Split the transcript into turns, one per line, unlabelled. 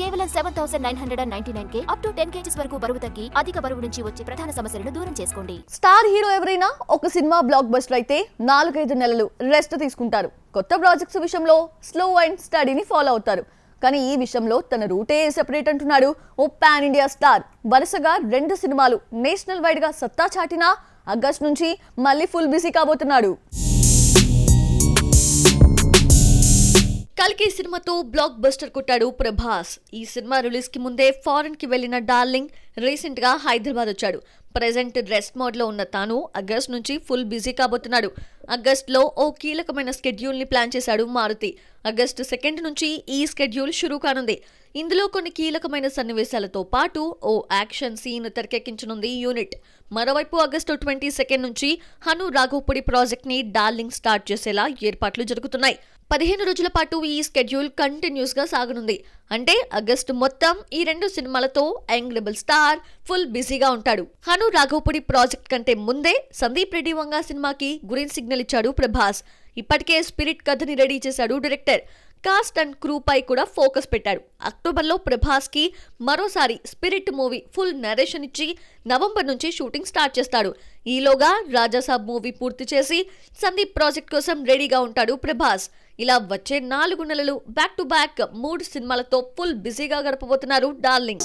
కేవలం 7,999K up to 10 kgs వరకు బరువు తగ్గి అధిక బరువు నుంచి వచ్చే ప్రధాన సమస్యలను దూరం చేసుకోండి.
స్టార్ హీరో ఎవరైనా ఒక సినిమా బ్లాక్ బస్టర్ అయితే 4-5 నెలలు రెస్ట్ తీసుకుంటారు. కొత్త ప్రాజెక్ట్స్ విషయంలో స్లో అండ్ స్టడీని ఫాలో అవుతారు. కానీ ఈ విషయంలో తన రూటే సెపరేట్ అంటున్నాడు ఓ పాన్ ఇండియా స్టార్. వరుసగా 2 సినిమాలు నేషనల్ వైడ్ గా సత్తా చాటినా ఆగస్ట్ నుంచి మళ్ళీ ఫుల్ బిజీ కాబోతున్నాడు. కల్కి సినిమాతో బ్లాక్ బస్టర్ కొట్టాడు ప్రభాస్. ఈ సినిమా రిలీజ్ కి ముందే ఫారెన్ కి వెళ్లిన డార్లింగ్ రీసెంట్ గా హైదరాబాద్ వచ్చాడు. ప్రెజెంట్ రెస్ట్ మోడ్ లో ఉన్న తాను ఆగస్ట్ నుంచి ఫుల్ బిజీ కాబోతున్నాడు. ఆగస్ట్ లో ఓ కీలకమైన స్కెడ్యూల్ ని ప్లాన్ చేశాడు మారుతి. ఆగస్టు 2 నుంచి ఈ స్కెడ్యూల్ షురూ కానుంది. ఇందులో కొన్ని కీలకమైన సన్నివేశాలతో పాటు ఓ యాక్షన్ సీన్ తెరకెక్కించనుంది యూనిట్. మరోవైపు ఆగస్టు 22 నుంచి హను రాఘోపుడి ప్రాజెక్ట్ ని డార్లింగ్ స్టార్ట్ చేసేలా ఏర్పాట్లు జరుగుతున్నాయి. 15 రోజుల పాటు ఈ స్కెడ్యూల్ కంటిన్యూస్ గా సాగనుంది. అంటే ఆగస్టు మొత్తం ఈ 2 సినిమాలతో యంగ్ రెబల్ స్టార్ ఫుల్ బిజీగా ఉంటాడు. హను రాఘోపుడి ప్రాజెక్ట్ కంటే ముందే సందీప్ రెడ్డి వంగా సినిమాకి గ్రీన్ సిగ్నల్ ఇచ్చాడు ప్రభాస్. ఇప్పటికే స్పిరిట్ కథని రెడీ చేశాడు డైరెక్టర్. కాస్ట్ అండ్ క్రూ పై కూడా ఫోకస్ పెట్టాడు. అక్టోబర్ లో ప్రభాస్ కి మరోసారి స్పిరిట్ మూవీ ఫుల్ నరేషన్ ఇచ్చి నవంబర్ నుంచి షూటింగ్ స్టార్ట్ చేస్తాడు. ఈలోగా రాజాసాబ్ మూవీ పూర్తి చేసి సందీప్ ప్రాజెక్ట్ కోసం రెడీగా ఉంటాడు ప్రభాస్. ఇలా వచ్చే 4 నెలలు బ్యాక్ టు బ్యాక్ 3 సినిమాలతో ఫుల్ బిజీగా గడపబోతున్నారు డార్లింగ్.